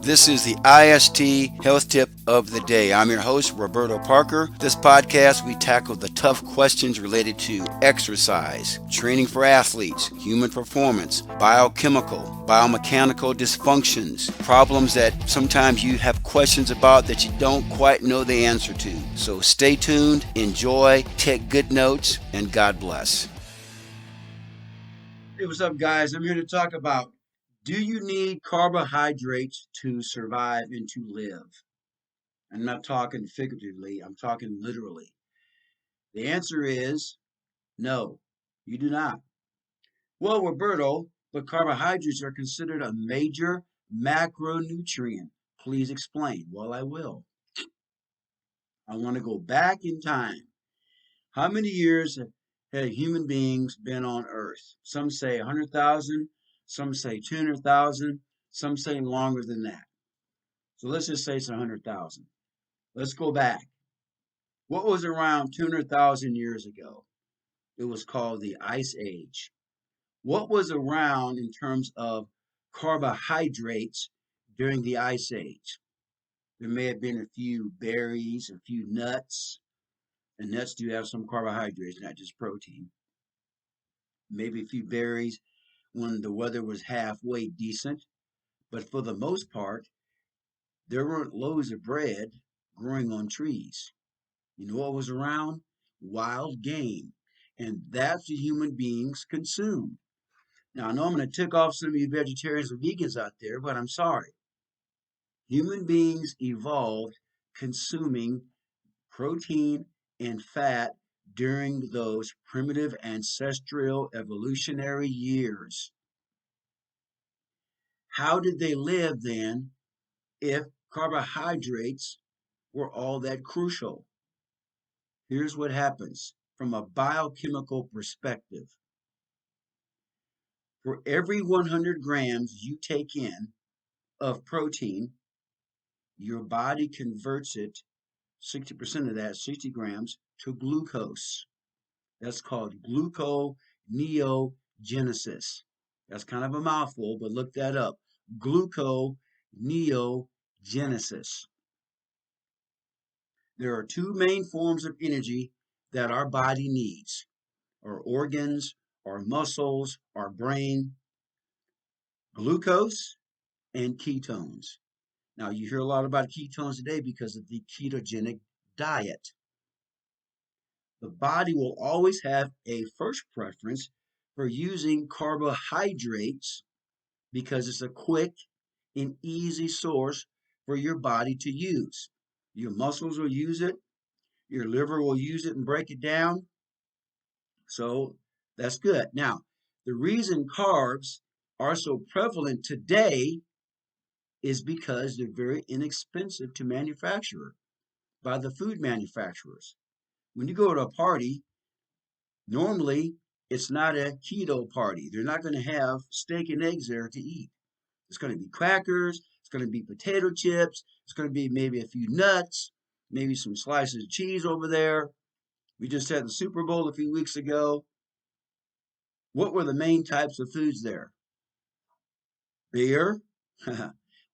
This is the IST Health Tip of the Day. I'm your host, Roberto Parker. This podcast, we tackle the tough questions related to exercise, training for athletes, human performance, biochemical, biomechanical dysfunctions, problems that sometimes you have questions about that you don't quite know the answer to. So stay tuned, enjoy, take good notes, and God bless. Hey, what's up, guys? I'm here to talk about, do you need carbohydrates to survive and to live? I'm not talking figuratively, I'm talking literally. The answer is no, you do not. Well, Roberto, but carbohydrates are considered a major macronutrient. Please explain. Well, I will. I want to go back in time. How many years have human beings been on Earth? Some say 100,000, some say 200,000, some say longer than that. So let's just say it's 100,000. Let's go back. What was around 200,000 years ago? It was called the Ice Age. What was around in terms of carbohydrates during the Ice Age? There may have been a few berries, a few nuts, and nuts do have some carbohydrates, not just protein. Maybe a few berries when the weather was halfway decent, but for the most part, there weren't loaves of bread growing on trees. You know what was around? Wild game. And that's what human beings consumed. Now, I know I'm going to tick off some of you vegetarians and vegans out there, but I'm sorry. Human beings evolved consuming protein and fat during those primitive ancestral evolutionary years. How did they live then if carbohydrates were all that crucial? Here's what happens from a biochemical perspective. For every 100 grams you take in of protein, your body converts it, 60% of that, 60 grams, to glucose. That's called gluconeogenesis. That's kind of a mouthful, but look that up. Gluconeogenesis. There are two main forms of energy that our body needs: our organs, our muscles, our brain: glucose and ketones. Now, you hear a lot about ketones today because of the ketogenic diet. The body will always have a first preference for using carbohydrates because it's a quick and easy source for your body to use. Your muscles will use it, your liver will use it and break it down. So that's good. Now, the reason carbs are so prevalent today is because they're very inexpensive to manufacture by the food manufacturers. When you go to a party, normally it's not a keto party. They're not going to have steak and eggs there to eat. It's going to be crackers, it's going to be potato chips, it's going to be maybe a few nuts, maybe some slices of cheese over there. We just had the Super Bowl a few weeks ago. What were the main types of foods there? Beer,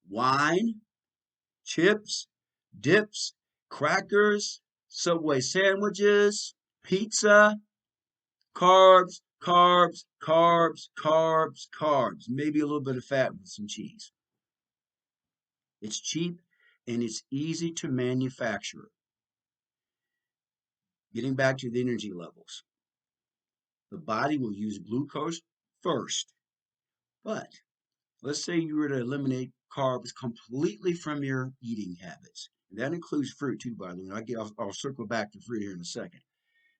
wine, chips, dips, crackers, Subway sandwiches, pizza, carbs, carbs, carbs, carbs, carbs, maybe a little bit of fat with some cheese. It's cheap and it's easy to manufacture. Getting back to the energy levels, the body will use glucose first. But let's say you were to eliminate carbs completely from your eating habits. And that includes fruit too, by the way. I'll circle back to fruit here in a second.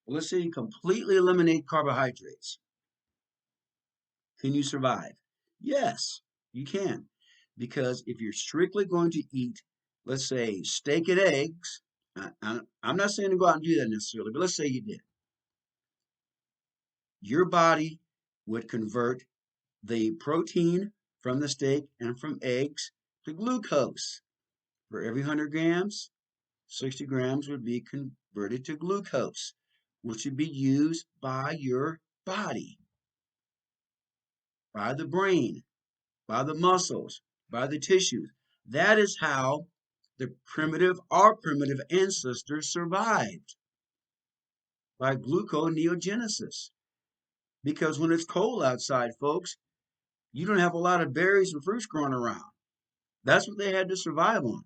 But let's say you completely eliminate carbohydrates. Can you survive? Yes, you can. Because if you're strictly going to eat, let's say, steak and eggs, I'm not saying to go out and do that necessarily, but let's say you did. Your body would convert the protein from the steak and from eggs to glucose. For every 100 grams, 60 grams would be converted to glucose, which would be used by your body, by the brain, by the muscles, by the tissues. That is how our primitive ancestors survived, by gluconeogenesis. Because when it's cold outside, folks, you don't have a lot of berries and fruits growing around. That's what they had to survive on.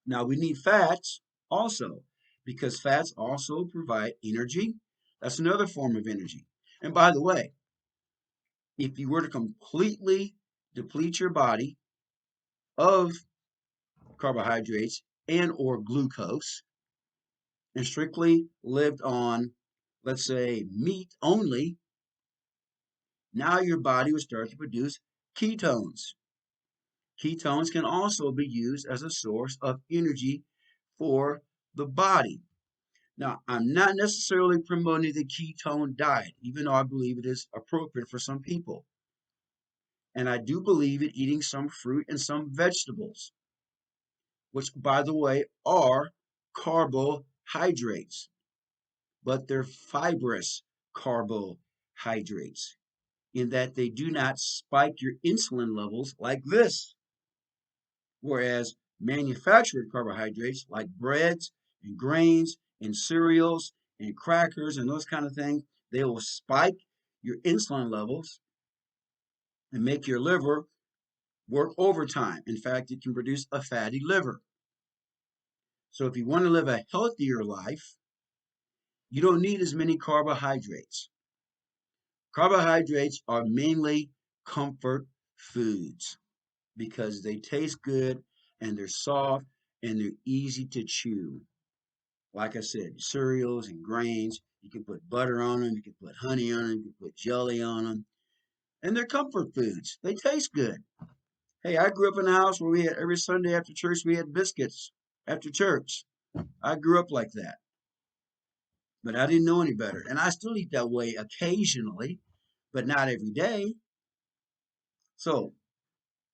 Now we need fats also, because fats also provide energy. That's another form of energy. And by the way, if you were to completely deplete your body of carbohydrates and or glucose and strictly lived on, let's say, meat only, now your body would start to produce ketones. Ketones can also be used as a source of energy for the body. Now, I'm not necessarily promoting the ketone diet, even though I believe it is appropriate for some people. And I do believe in eating some fruit and some vegetables, which, by the way, are carbohydrates, but they're fibrous carbohydrates in that they do not spike your insulin levels like this. Whereas manufactured carbohydrates like breads and grains and cereals and crackers and those kind of things, they will spike your insulin levels and make your liver work overtime. In fact, it can produce a fatty liver. So if you want to live a healthier life, you don't need as many carbohydrates. Carbohydrates are mainly comfort foods because they taste good and they're soft and they're easy to chew. Like I said, cereals and grains, you can put butter on them, you can put honey on them, you can put jelly on them, and they're comfort foods. They taste good. Hey, I grew up in a house where we had every Sunday after church, we had biscuits after church. I grew up like that, but I didn't know any better. And I still eat that way occasionally, but not every day. So,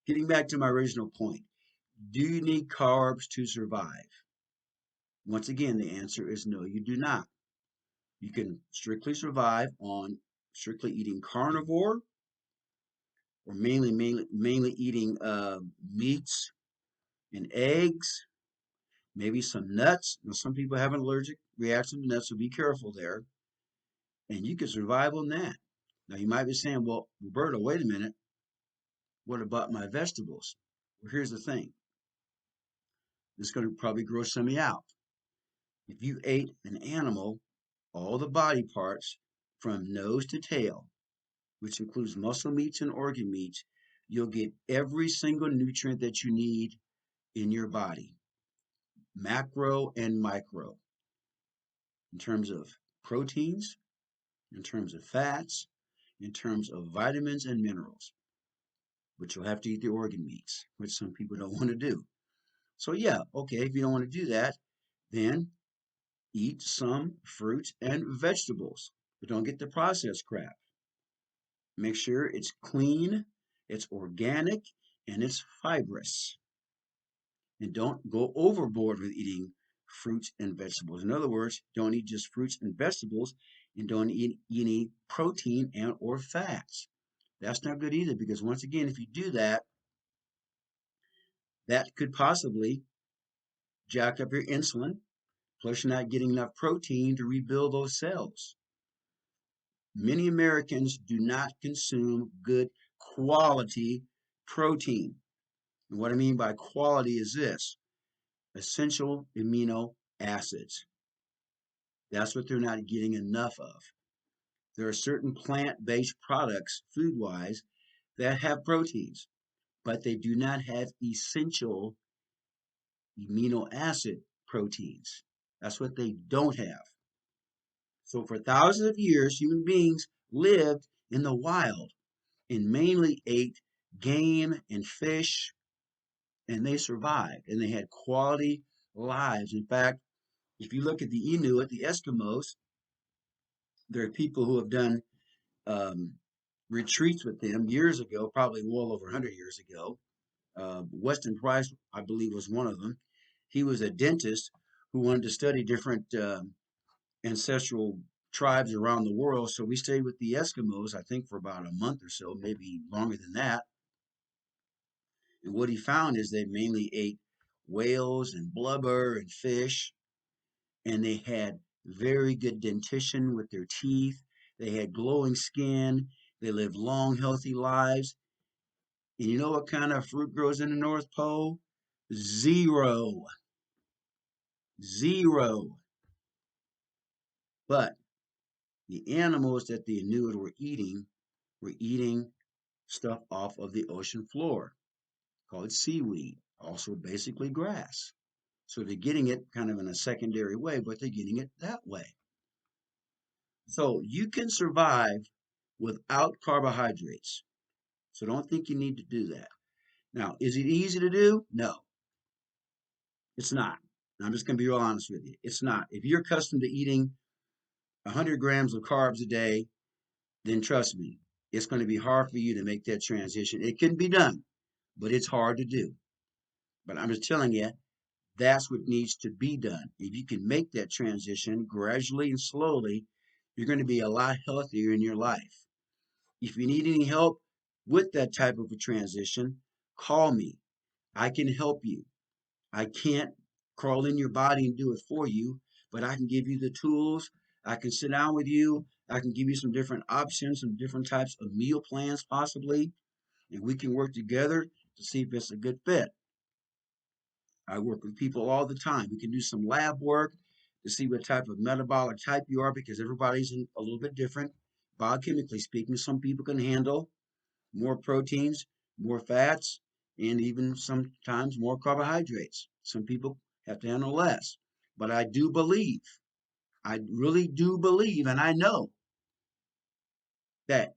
getting back to my original point, do you need carbs to survive? Once again, the answer is no, you do not. You can strictly survive on strictly eating carnivore or mainly eating meats and eggs, maybe some nuts. Now, some people have an allergic reaction to nuts, so be careful there. And you can survive on that. Now, you might be saying, well, Roberto, wait a minute. What about my vegetables? Well, here's the thing. This is going to probably gross some of you out. If you ate an animal, all the body parts from nose to tail, which includes muscle meats and organ meats, you'll get every single nutrient that you need in your body, macro and micro, in terms of proteins, in terms of fats, in terms of vitamins and minerals, but you'll have to eat the organ meats, which some people don't want to do. So, yeah, okay, if you don't want to do that, then eat some fruits and vegetables, but don't get the processed crap. Make sure it's clean, it's organic, and it's fibrous. And don't go overboard with eating fruits and vegetables. In other words, don't eat just fruits and vegetables and don't eat any protein and or fats. That's not good either because once again, if you do that, that could possibly jack up your insulin, plus you're not getting enough protein to rebuild those cells. Many Americans do not consume good quality protein. And what I mean by quality is this: essential amino acids. That's what they're not getting enough of. There are certain plant-based products, food-wise, that have proteins, but they do not have essential amino acid proteins. That's what they don't have. So for thousands of years, human beings lived in the wild and mainly ate game and fish, and they survived and they had quality lives. In fact, if you look at the Inuit, the Eskimos, there are people who have done um, retreats with them years ago, probably well over 100 years ago. Weston Price, I believe, was one of them. He was a dentist who wanted to study different ancestral tribes around the world. So we stayed with the Eskimos, I think, for about a month or so, maybe longer than that. And what he found is they mainly ate whales and blubber and fish, and they had very good dentition with their teeth. They had glowing skin. They lived long, healthy lives. And you know what kind of fruit grows in the North Pole? Zero. Zero. But the animals that the Inuit were eating stuff off of the ocean floor called seaweed, also basically grass. So they're getting it kind of in a secondary way, but they're getting it that way. So you can survive without carbohydrates. So don't think you need to do that. Now, is it easy to do? No, it's not. I'm just going to be real honest with you. It's not. If you're accustomed to eating 100 grams of carbs a day, then trust me, it's going to be hard for you to make that transition. It can be done, but it's hard to do. But I'm just telling you, that's what needs to be done. If you can make that transition gradually and slowly, you're going to be a lot healthier in your life. If you need any help with that type of a transition, call me. I can help you. I can't crawl in your body and do it for you, but I can give you the tools. I can sit down with you. I can give you some different options, some different types of meal plans, possibly, and we can work together to see if it's a good fit. I work with people all the time. We can do some lab work to see what type of metabolic type you are because everybody's a little bit different. Biochemically speaking, some people can handle more proteins, more fats, and even sometimes more carbohydrates. Some people have to handle less. But I really do believe, and I know that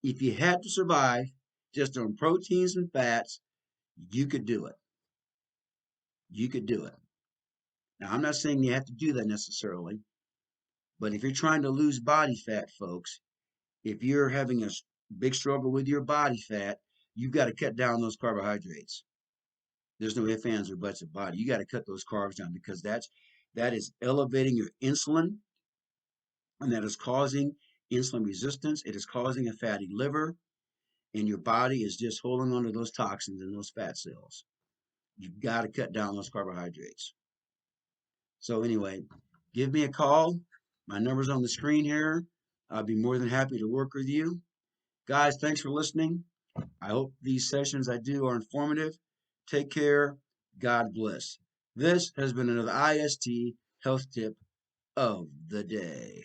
if you had to survive just on proteins and fats, you could do it. You could do it. Now, I'm not saying you have to do that necessarily, but if you're trying to lose body fat, folks, if you're having a big struggle with your body fat, you've got to cut down those carbohydrates. There's no ifs, ands, or buts about it. You got to cut those carbs down because that is elevating your insulin, and that is causing insulin resistance. It is causing a fatty liver, and your body is just holding on to those toxins and those fat cells. You've got to cut down those carbohydrates. So anyway, give me a call. My number's on the screen here. I'll be more than happy to work with you. Guys, thanks for listening. I hope these sessions I do are informative. Take care. God bless. This has been another IST Health Tip of the Day.